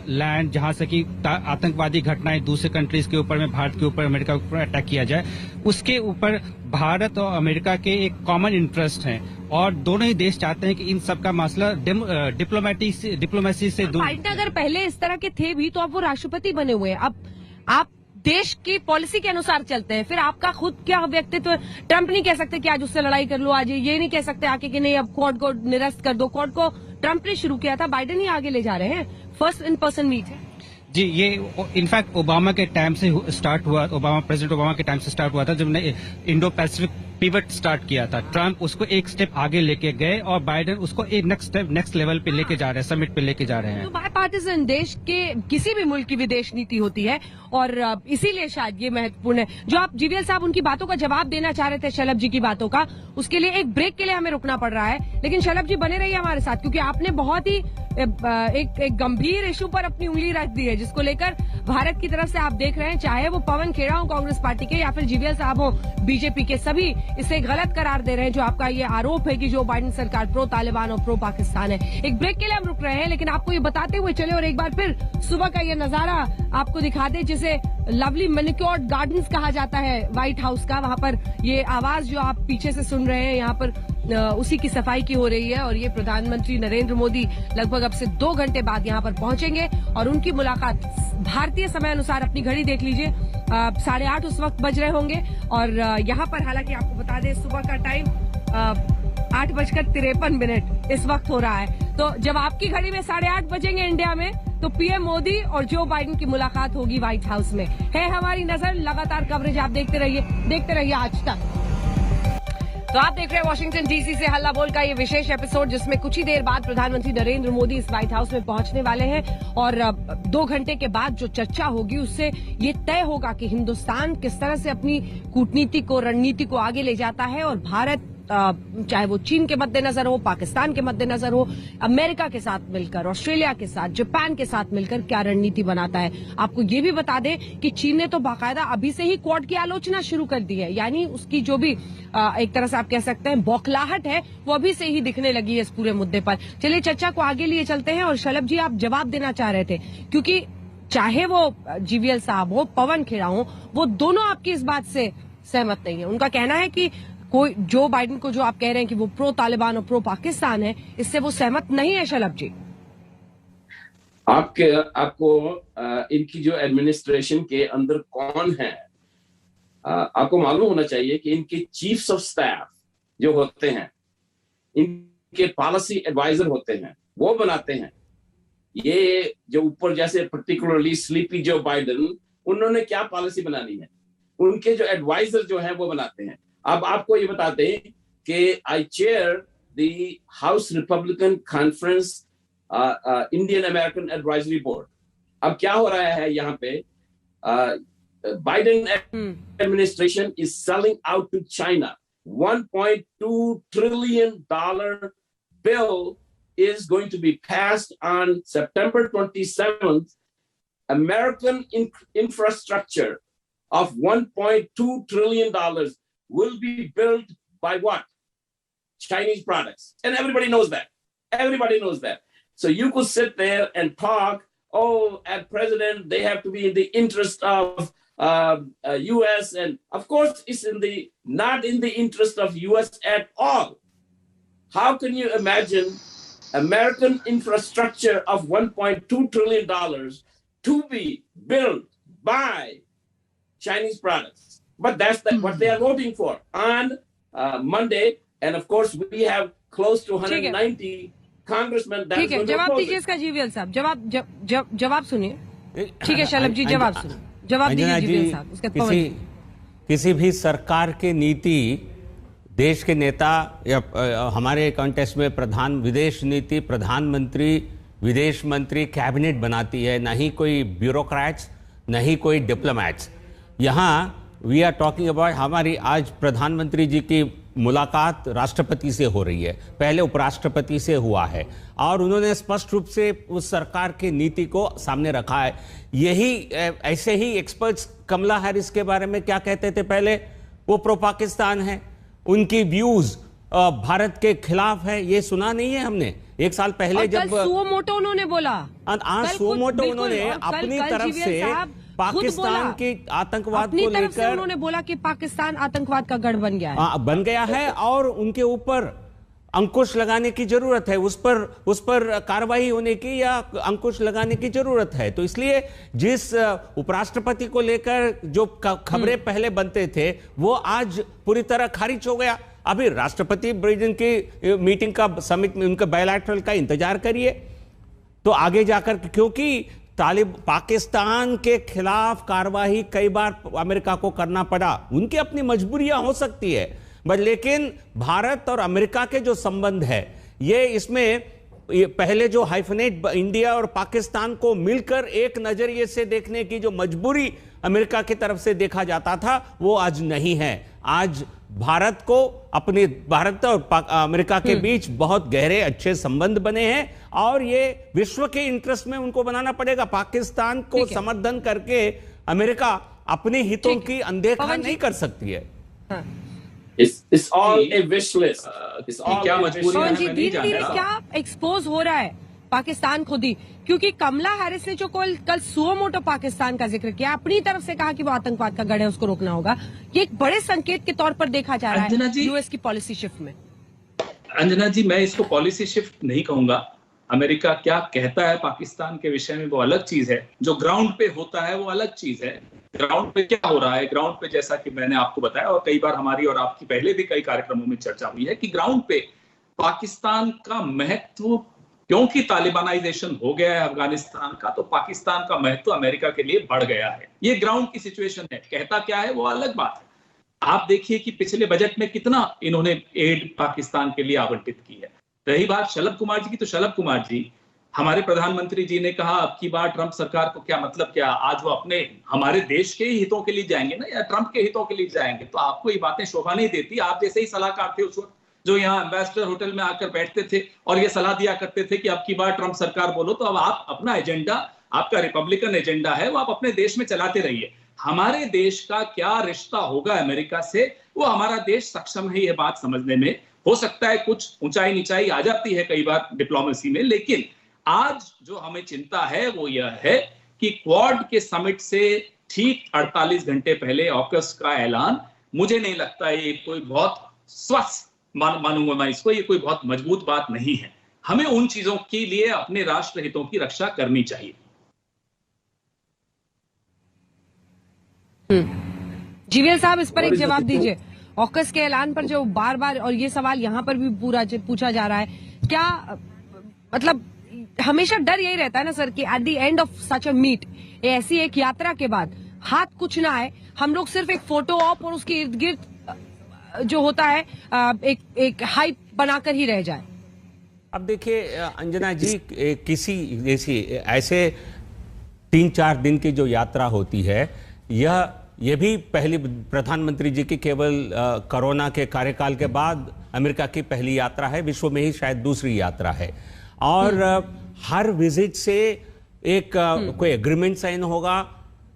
Speaker 6: land जहां से कि आतंकवादी घटनाएं दूसरे कंट्रीज के ऊपर में, भारत के ऊपर, अमेरिका के ऊपर अटैक किया जाए। उसके ऊपर भारत और अमेरिका के एक कॉमन इंटरेस्ट है और दोनों ही देश चाहते हैं कि इन सब का मसला डिप्लोमेसी से दूर।
Speaker 3: बाइडेन अगर पहले इस तरह के थे भी तो अब वो राष्ट्रपति बने हुए हैं, अब आप देश की पॉलिसी के अनुसार चलते हैं, फिर आपका खुद क्या व्यक्तित्व। ट्रंप नहीं कह सकते कि आज उससे लड़ाई कर लो, आज ये नहीं कह सकते आके कि नहीं अब क्वाड को निरस्त कर दो। क्वाड को ट्रंप ने शुरू किया था, बाइडेन ही आगे ले जा रहे हैं। फर्स्ट इन पर्सन मीट है
Speaker 6: जी, ये इनफैक्ट ओबामा के टाइम से स्टार्ट हुआ, प्रेसिडेंट ओबामा के टाइम से स्टार्ट हुआ था, जब ने इंडो पैसिफिक पिवट स्टार्ट किया था। ट्रंप उसको एक स्टेप आगे लेके गए और बाइडेन उसको एक नेक्स्ट लेवल पे लेके जा रहे हैं, समिट पे लेके जा रहे हैं।
Speaker 3: तो बायपार्टिसन देश के किसी भी मुल्क की विदेश नीति होती है और इसीलिए शायद ये महत्वपूर्ण है। जो आप जीवीएल साहब उनकी बातों का जवाब देना चाह रहे थे, शलभ जी की बातों का, उसके लिए एक ब्रेक के लिए हमें रुकना पड़ रहा है। लेकिन शलभ जी बने रहिए हमारे साथ, क्योंकि आपने बहुत ही एक गंभीर इशू पर अपनी उंगली रख दी है, जिसको लेकर भारत की तरफ से आप देख रहे हैं, चाहे वो पवन खेड़ा हो कांग्रेस पार्टी के या फिर जीवीएल साहब हो बीजेपी के, सभी इसे गलत करार दे रहे हैं। जो आपका ये आरोप है कि जो बाइडेन सरकार प्रो तालिबान और प्रो पाकिस्तान है। एक ब्रेक के लिए हम रुक रहे हैं, लेकिन आपको ये बताते हुए चले और एक बार फिर सुबह का ये नजारा आपको दिखा दे, जिसे लवली मैनिक्योर्ड गार्डन्स कहा जाता है व्हाइट हाउस का। वहां पर ये आवाज जो आप पीछे से सुन रहे हैं, यहाँ पर उसी की सफाई की हो रही है और ये प्रधानमंत्री नरेंद्र मोदी लगभग अब से 2 घंटे बाद यहाँ पर पहुंचेंगे और उनकी मुलाकात भारतीय समय अनुसार, अपनी घड़ी देख लीजिए, 8:30 उस वक्त बज रहे होंगे। और यहाँ पर हालांकि आपको बता दें सुबह का टाइम 8:53 इस वक्त हो रहा है। तो जब आपकी घड़ी में 8:30 बजेंगे इंडिया में, तो पीएम मोदी और जो बाइडेन की मुलाकात होगी व्हाइट हाउस में। है हमारी नजर, लगातार कवरेज आप देखते रहिए आज तक। तो आप देख रहे हैं वॉशिंगटन डीसी से हल्ला बोल का ये विशेष एपिसोड, जिसमें कुछ ही देर बाद प्रधानमंत्री नरेंद्र मोदी इस व्हाइट हाउस में पहुंचने वाले हैं और 2 घंटे के बाद जो चर्चा होगी उससे ये तय होगा कि हिंदुस्तान किस तरह से अपनी कूटनीति को, रणनीति को आगे ले जाता है और भारत, चाहे वो चीन के मद्देनजर हो, पाकिस्तान के मद्देनजर हो, अमेरिका के साथ मिलकर, ऑस्ट्रेलिया के साथ, जापान के साथ मिलकर क्या रणनीति बनाता है। आपको ये भी बता दें कि चीन ने तो बाकायदा अभी से ही क्वाड की आलोचना शुरू कर दी है, यानी उसकी जो भी एक तरह से आप कह सकते हैं बौखलाहट है, वो अभी से ही दिखने लगी है इस पूरे मुद्दे पर। चलिए चर्चा को आगे लिए चलते हैं और शलभ जी आप जवाब देना चाह रहे थे, क्योंकि चाहे वो जीवीएल साहब हो, पवन खेड़ा हो, वो दोनों आपकी इस बात से सहमत नहीं है। उनका कहना है कि कोई जो बाइडेन को जो आप कह रहे हैं कि वो प्रो तालिबान और प्रो पाकिस्तान है, इससे वो सहमत नहीं है। शलभ जी,
Speaker 11: आपको इनकी जो एडमिनिस्ट्रेशन के अंदर कौन है, आपको मालूम होना चाहिए कि इनके चीफ्स ऑफ स्टाफ जो होते हैं, इनके पॉलिसी एडवाइजर होते हैं, वो बनाते हैं। ये जो ऊपर जैसे पर्टिकुलरली स्लीपी जो बाइडेन, उन्होंने क्या पॉलिसी बनानी है, उनके जो एडवाइजर जो है वो बनाते हैं। अब आपको ये बताते हैं कि I chair the House Republican Conference Indian American Advisory Board. अब क्या हो रहा है यहाँ पे, Biden administration is selling out to China. $1.2 trillion bill is going to be passed on September 27th. American infrastructure of $1.2 trillion will be built by what? Chinese products. And everybody knows that. Everybody knows that. So you could sit there and talk, oh, at president, they have to be in the interest of U.S. And of course, it's not in the interest of U.S. at all. How can you imagine American infrastructure of $1.2 trillion to be built by Chinese products? But that's what they are voting for on Monday. And of course, we have close to 190 congressmen.
Speaker 3: ठीक है, जवाब दीजिए इसका GVL साहब, जवाब सुनिए। ठीक है शलभ जी, जवाब सुनिए, जवाब दीजिए जीवीएल साहब। उसका
Speaker 10: किसी भी सरकार की नीति, देश के नेता या हमारे कॉन्टेक्स्ट में विदेश नीति प्रधानमंत्री, विदेश मंत्री, कैबिनेट बनाती है, ना ही कोई ब्यूरोक्रेट्स, ना ही कोई डिप्लोमैट्स। यहाँ वी आर टॉकिंग अबाउट हमारी आज प्रधानमंत्री जी की मुलाकात राष्ट्रपति से हो रही है, पहले उपराष्ट्रपति से हुआ है और उन्होंने स्पष्ट रूप से उस सरकार की नीति को सामने रखा है। यही ऐसे ही एक्सपर्ट्स कमला हैरिस के बारे में क्या कहते थे पहले, वो प्रो पाकिस्तान है, उनकी व्यूज भारत के खिलाफ है, ये सुना नहीं है हमने। एक साल पहले जब
Speaker 3: सुओ मोटो उन्होंने बोला,
Speaker 10: सुओ मोटो उन्होंने अपनी तरफ से पाकिस्तान की आतंकवाद को लेकर
Speaker 3: उन्होंने बोला कि पाकिस्तान आतंकवाद का गढ़ बन गया है
Speaker 10: और उनके ऊपर अंकुश लगाने की जरूरत है, उस पर कार्रवाई होने की या अंकुश लगाने की जरूरत है। तो इसलिए जिस उपराष्ट्रपति को लेकर जो खबरें पहले बनते थे वो आज पूरी तरह खारिज हो गया। अभी राष्ट्रपति ब्रिटेन की मीटिंग का, समिट में उनका बायलैटरल का इंतजार करिए तो आगे जाकर, क्योंकि पाकिस्तान के खिलाफ कार्रवाई कई बार अमेरिका को करना पड़ा, उनकी अपनी मजबूरियां हो सकती है, बट लेकिन भारत और अमेरिका के जो संबंध है ये इसमें पहले जो हाइफनेट इंडिया और पाकिस्तान को मिलकर एक नजरिए से देखने की जो मजबूरी अमेरिका की तरफ से देखा जाता था वो आज नहीं है। आज भारत को अपने भारत और अमेरिका के बीच बहुत गहरे अच्छे संबंध बने हैं और ये विश्व के इंटरेस्ट में उनको बनाना पड़ेगा। पाकिस्तान को समर्थन करके अमेरिका अपने हितों की अनदेखा नहीं कर सकती है।
Speaker 11: It's all a wish list.
Speaker 3: क्या मजबूरी क्या एक्सपोज हो रहा है पाकिस्तान खुद ही, क्योंकि कमला हैरिस ने जो कल सुओ मोटो पाकिस्तान का जिक्र किया, अपनी तरफ से कहा कि वो आतंकवाद का गढ़ है, उसको रोकना होगा, ये एक बड़े संकेत के तौर पर देखा जा रहा है यूएस की पॉलिसी शिफ्ट में।
Speaker 9: अंजना जी, मैं इसको पॉलिसी शिफ्ट नहीं कहूंगा। अमेरिका क्या कहता है पाकिस्तान के विषय में वो अलग चीज है, जो ग्राउंड पे होता है वो अलग चीज है। ग्राउंड पे क्या हो रहा है, ग्राउंड पे जैसा कि मैंने आपको बताया और कई बार हमारी और आपकी पहले भी कई कार्यक्रमों में चर्चा हुई है कि ग्राउंड पे पाकिस्तान का महत्व, क्योंकि तालिबानाइजेशन हो गया है अफगानिस्तान का, तो पाकिस्तान का महत्व अमेरिका के लिए बढ़ गया है। ये ग्राउंड की सिचुएशन है। कहता क्या है वो अलग बात है। आप देखिए कि पिछले बजट में कितना इन्होंने एड पाकिस्तान के लिए आवंटित की है। रही बात शलभ कुमार जी की, तो शलभ कुमार जी, हमारे प्रधानमंत्री जी ने कहा अब की बार ट्रंप सरकार को क्या मतलब क्या, आज वो अपने हमारे देश के ही हितों के लिए जाएंगे ना, या ट्रंप के हितों के लिए जाएंगे? तो आपको ये बातें शोभा नहीं देती। आप जैसे ही सलाहकार थे उस वक्त, जो यहाँ एम्बेसडर होटल में आकर बैठते थे और ये सलाह दिया करते थे कि अब की बार ट्रंप सरकार बोलो, तो अब आप अपना एजेंडा, आपका रिपब्लिकन एजेंडा है, वो आप अपने देश में चलाते रहिए। हमारे देश का क्या रिश्ता होगा अमेरिका से, वो हमारा देश सक्षम है ये बात समझने में। हो सकता है कुछ ऊंचाई नीचाई आ जाती है कई बार डिप्लोमेसी में, लेकिन आज जो हमें चिंता है वो यह है कि क्वाड के समिट से ठीक 48 घंटे पहले ऑकस का ऐलान, मुझे नहीं लगता ये कोई बहुत स्वस्थ मानूंगा मैं इसको, ये कोई बहुत मजबूत बात नहीं है। हमें उन चीजों के लिए अपने राष्ट्र हितों की रक्षा करनी चाहिए।
Speaker 3: जीवीएल साहब, इस पर एक जवाब दीजिए। ऑकस के ऐलान पर जो बार बार, और ये सवाल यहां पर भी पूरा पूछा जा रहा है, क्या मतलब हमेशा डर यही रहता है ना सर कि at the end of such a meet, ऐसी एक यात्रा के बाद हाथ कुछ ना आए, हम लोग सिर्फ एक फोटो ऑप और उसके इर्द गिर्द जो होता है एक हाइप बनाकर ही रह जाए।
Speaker 10: अब देखिए अंजना जी, किसी जैसी ऐसे 3-4 दिन की जो यात्रा होती है, यह भी पहली प्रधानमंत्री जी की केवल कोरोना के कार्यकाल के बाद अमेरिका की पहली यात्रा है, विश्व में ही शायद दूसरी यात्रा है। और हर विजिट से एक कोई एग्रीमेंट साइन होगा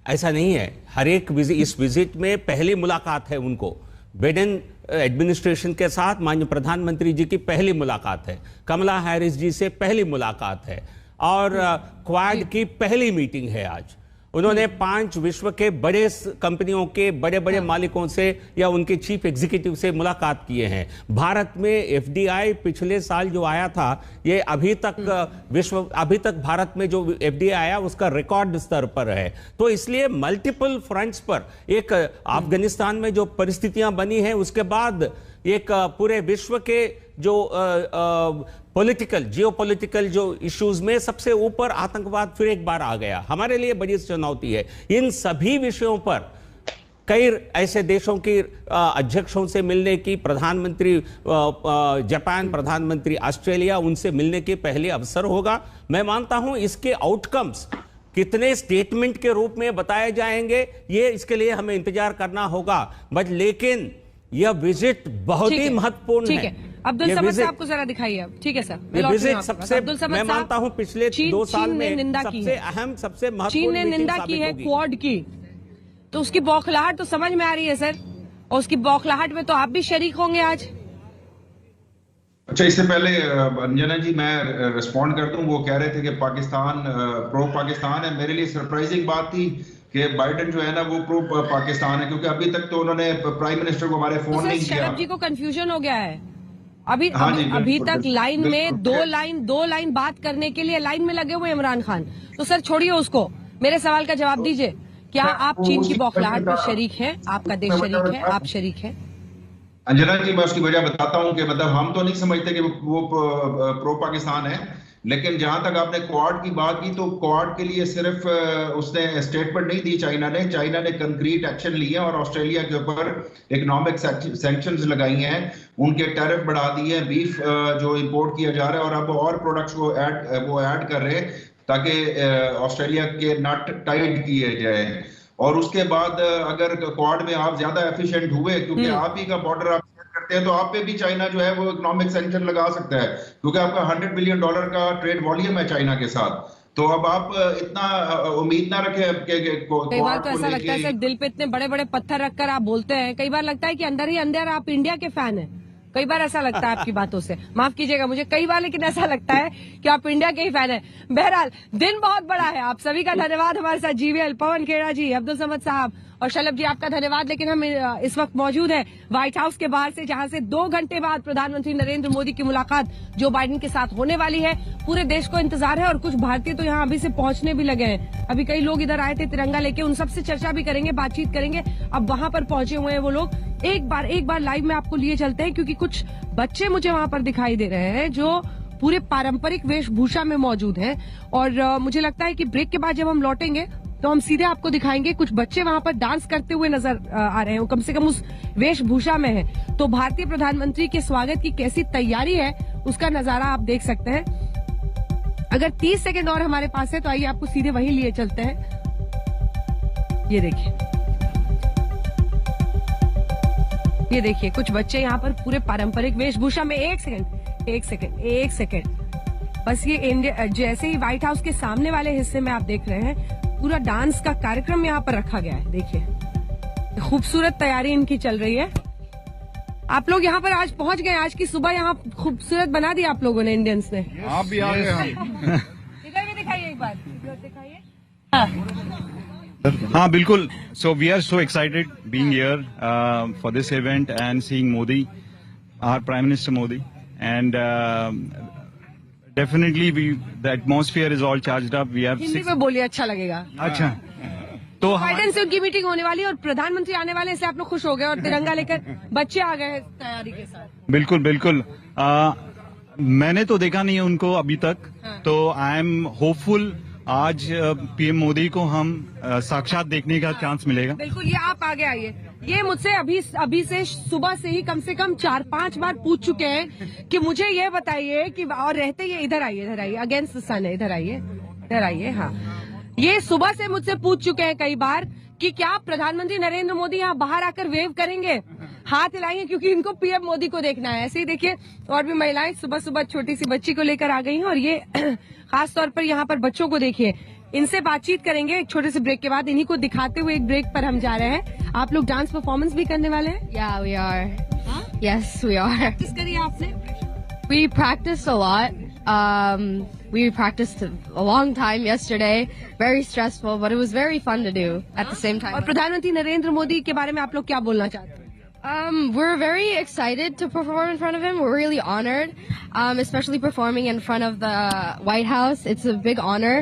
Speaker 10: ऐसा नहीं है। हर एक इस विजिट में पहली मुलाकात है उनको, बाइडेन एडमिनिस्ट्रेशन के साथ माननीय प्रधानमंत्री जी की पहली मुलाकात है, कमला हैरिस जी से पहली मुलाकात है और क्वाड की पहली मीटिंग है आज। उन्होंने 5 विश्व के बड़े कंपनियों के बड़े बड़े मालिकों से या उनके चीफ एग्जीक्यूटिव से मुलाकात किए हैं। भारत में एफडीआई पिछले साल जो आया था, ये अभी तक भारत में जो एफडीआई आया उसका रिकॉर्ड स्तर पर है। तो इसलिए मल्टीपल फ्रंट्स पर एक अफगानिस्तान में जो परिस्थितियां बनी हैं, उसके बाद एक पूरे विश्व के जो जियोपॉलिटिकल जो इश्यूज में सबसे ऊपर आतंकवाद फिर एक बार आ गया। हमारे लिए बड़ी चुनौती है। इन सभी विषयों पर कई ऐसे देशों की अध्यक्षों से मिलने की, प्रधानमंत्री जापान, प्रधानमंत्री ऑस्ट्रेलिया, उनसे मिलने के पहले अवसर होगा। मैं मानता हूं इसके आउटकम्स कितने स्टेटमेंट के रूप में बताए जाएंगे, ये इसके लिए हमें इंतजार करना होगा। बट लेकिन यह विजिट बहुत ही महत्वपूर्ण है।
Speaker 3: ठीक है, अब्दुल समद साहब को जरा दिखाइए। ठीक है सर,
Speaker 10: ये विजिट सबसे, मैं मानता हूं पिछले 2 साल में सबसे अहम, सबसे महत्वपूर्ण
Speaker 3: चीन ने निंदा की है क्वाड की, तो उसकी बौखलाहट तो समझ में आ रही है सर, और उसकी बौखलाहट में तो आप भी शरीक होंगे आज।
Speaker 8: अच्छा, इससे पहले अंजना जी मैं रिस्पॉन्ड कर दूं। वो कह रहे थे कि पाकिस्तान प्रो पाकिस्तान है। मेरे लिए सरप्राइजिंग बात थी कि बाइडेन जो है ना वो प्रो पाकिस्तान है, क्योंकि अभी तक तो उन्होंने प्राइम मिनिस्टर को हमारे फोन नहीं किया।
Speaker 3: शरद जी को कंफ्यूजन हो गया है अभी।
Speaker 8: हाँ
Speaker 3: अभी तक लाइन में दो लाइन बात करने के लिए लाइन में लगे हुए इमरान खान। तो सर छोड़िए उसको, मेरे सवाल का जवाब दीजिए। क्या आप चीन की बौखलाहट में शरीक हैं? आपका देश शरीक है, आप शरीक हैं?
Speaker 8: अंजना जी, मैं उसकी वजह बताता हूं कि मतलब हम तो नहीं समझते कि वो प्रो पाकिस्तान है, लेकिन जहां तक आपने क्वाड की बात की, तो क्वाड के लिए सिर्फ उसने स्टेटमेंट नहीं दी चाइना ने कंक्रीट एक्शन लिए और ऑस्ट्रेलिया के ऊपर इकोनॉमिक सैंक्शंस लगाई हैं, उनके टैरिफ बढ़ा दिए हैं, बीफ जो इंपोर्ट किया जा रहा है, और अब और प्रोडक्ट्स को ऐड कर रहे हैं ताकि ऑस्ट्रेलिया के नट टाइट किए जाए। और उसके बाद अगर क्वाड में आप ज्यादा एफिशिएंट हुए, क्योंकि आप ही का बॉर्डर आप शेयर करते हैं, तो आप पे भी चाइना जो है वो इकोनॉमिक सैंक्शन लगा सकता है, क्योंकि आपका $100 बिलियन का ट्रेड वॉल्यूम है चाइना के साथ। तो अब आप इतना उम्मीद ना रखें कि
Speaker 3: कई बार तो ऐसा लगता है सर, दिल पे इतने बड़े बड़े पत्थर रखकर आप बोलते हैं। कई बार लगता है कि अंदर ही अंदर आप इंडिया के फैन हैं। कई बार ऐसा लगता है आपकी बातों से, माफ कीजिएगा मुझे कई बार, लेकिन ऐसा लगता है कि आप इंडिया के ही फैन हैं। बहरहाल दिन बहुत बड़ा है। आप सभी का धन्यवाद हमारे साथ जीवीएल, पवन खेड़ा जी, अब्दुल समद साहब और शलभ जी, आपका धन्यवाद। लेकिन हम इस वक्त मौजूद है व्हाइट हाउस के बाहर से, जहां से 2 घंटे बाद प्रधानमंत्री नरेंद्र मोदी की मुलाकात जो बाइडेन के साथ होने वाली है। पूरे देश को इंतजार है और कुछ भारतीय तो यहाँ अभी से पहुंचने भी लगे हैं। अभी कई लोग इधर आए थे तिरंगा लेके, उन सबसे चर्चा भी करेंगे, बातचीत करेंगे। अब वहां पर पहुंचे हुए हैं वो लोग। एक बार लाइव में आपको लिए चलते हैं, क्योंकि कुछ बच्चे मुझे वहां पर दिखाई दे रहे हैं जो पूरे पारंपरिक वेशभूषा में मौजूद हैं। और मुझे लगता है कि ब्रेक के बाद जब हम लौटेंगे तो हम सीधे आपको दिखाएंगे कुछ बच्चे वहां पर डांस करते हुए नजर आ रहे हैं, कम से कम उस वेशभूषा में है। तो भारतीय प्रधानमंत्री के स्वागत की कैसी तैयारी है उसका नजारा आप देख सकते हैं। अगर 30 सेकंड और हमारे पास है तो आइए आपको सीधे वहीं लिए चलते हैं। ये देखिए कुछ बच्चे यहाँ पर पूरे पारंपरिक वेशभूषा में। एक सेकंड बस ये इंडिया, जैसे ही व्हाइट हाउस के सामने वाले हिस्से में आप देख रहे हैं, पूरा डांस का कार्यक्रम यहाँ पर रखा गया है। देखिए खूबसूरत तैयारी इनकी चल रही है। आप लोग यहाँ पर आज पहुंच गए, आज की सुबह यहाँ खूबसूरत बना दी आप लोगों ने, इंडियंस ने।
Speaker 12: आप भी आ गए।
Speaker 3: इधर भी दिखाइए एक बार, दिखाइए।
Speaker 12: हाँ बिल्कुल। So we are so excited being here for this event and seeing Modi, our Prime Minister Modi, and definitely the atmosphere is all charged up. We have
Speaker 3: Hindi में बोलिए, अच्छा लगेगा।
Speaker 12: अच्छा, तो
Speaker 3: बाइडेन से उनकी मीटिंग होने वाली है और प्रधानमंत्री आने वाले, इसलिए आप लोग खुश हो गए और तिरंगा लेकर बच्चे आ गए हैं तैयारी के साथ।
Speaker 12: बिल्कुल। मैंने तो देखा नहीं है उनको अभी तक, तो आई एम होपफुल आज पीएम मोदी को हम साक्षात देखने का चांस मिलेगा।
Speaker 3: बिल्कुल, ये आप आगे आइए। ये मुझसे अभी से सुबह से ही कम से कम 4-5 बार पूछ चुके हैं कि मुझे ये बताइए कि, और रहते ये इधर आइए अगेंस्ट द सन है, इधर आइए। हाँ, ये सुबह से मुझसे पूछ चुके हैं कई बार कि क्या प्रधानमंत्री नरेंद्र मोदी यहाँ बाहर आकर वेव करेंगे, हाथ हिलाएंगे, क्योंकि इनको पीएम मोदी को देखना है। ऐसे ही देखिए और भी महिलाएं सुबह छोटी सी बच्ची को लेकर आ गई हैं, और ये खास तौर पर यहाँ पर बच्चों को देखिए। इनसे बातचीत करेंगे एक छोटे से ब्रेक के बाद। इन्हीं को दिखाते हुए एक ब्रेक पर हम जा रहे हैं। आप लोग डांस परफॉर्मेंस भी करने वाले हैं?
Speaker 13: Yeah, we are. Yes, we are.
Speaker 3: Practice करिए आपने?
Speaker 13: We practiced a lot. We practiced a long time yesterday. Very stressful, but it was very fun to do at the same time.
Speaker 3: और प्रधानमंत्री नरेंद्र मोदी के बारे में आप लोग क्या बोलना चाहते हैं?
Speaker 13: We're very excited to perform in front of him. We're really honored, especially performing in front of the White House. It's a big honor.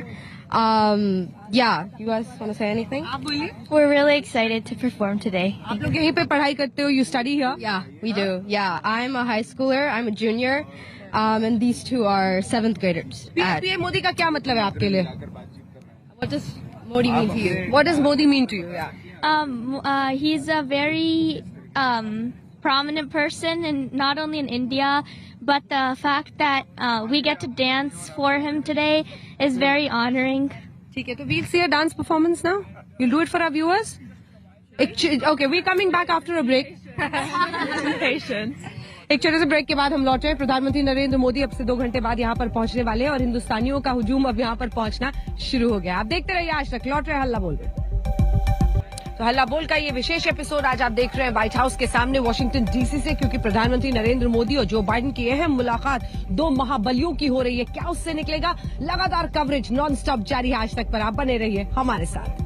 Speaker 13: Yeah, you guys want to say anything?
Speaker 3: आप बोलिए।
Speaker 13: We're really excited to perform today.
Speaker 3: आप लोग यहीं पे पढ़ाई करते हो? You study here?
Speaker 13: Yeah, we do. Yeah, I'm a high schooler. I'm a junior, and these two are 7th graders.
Speaker 3: PM Modi का क्या मतलब है आपके लिए?
Speaker 13: What does Modi mean to you?
Speaker 3: What does Modi mean to you? Yeah.
Speaker 14: He's a very prominent person, and not only in India, but the fact that we get to dance for him today is very honoring.
Speaker 3: ठीक है, तो we'll see a dance performance now. You'll do it for our viewers. Okay, we're coming back after a break. एक छोटे से break के बाद हम लौट रहे हैं। प्रधानमंत्री नरेंद्र मोदी अब से 2 घंटे बाद यहाँ पर पहुंचने वाले हैं और हिंदुस्तानियों का हुजूम अब यहाँ पर पहुंचना शुरू हो गया। आप देखते रहिए आज तक। लौट रहे हल्ला बोल पे। तो हल्ला बोल का ये विशेष एपिसोड आज आप देख रहे हैं व्हाइट हाउस के सामने वॉशिंगटन डीसी से, क्योंकि प्रधानमंत्री नरेंद्र मोदी और जो बाइडेन की अहम मुलाकात 2 महाबलियों की हो रही है। क्या उससे निकलेगा? लगातार कवरेज नॉन स्टॉप जारी है आज तक पर। आप बने रहिए हमारे साथ।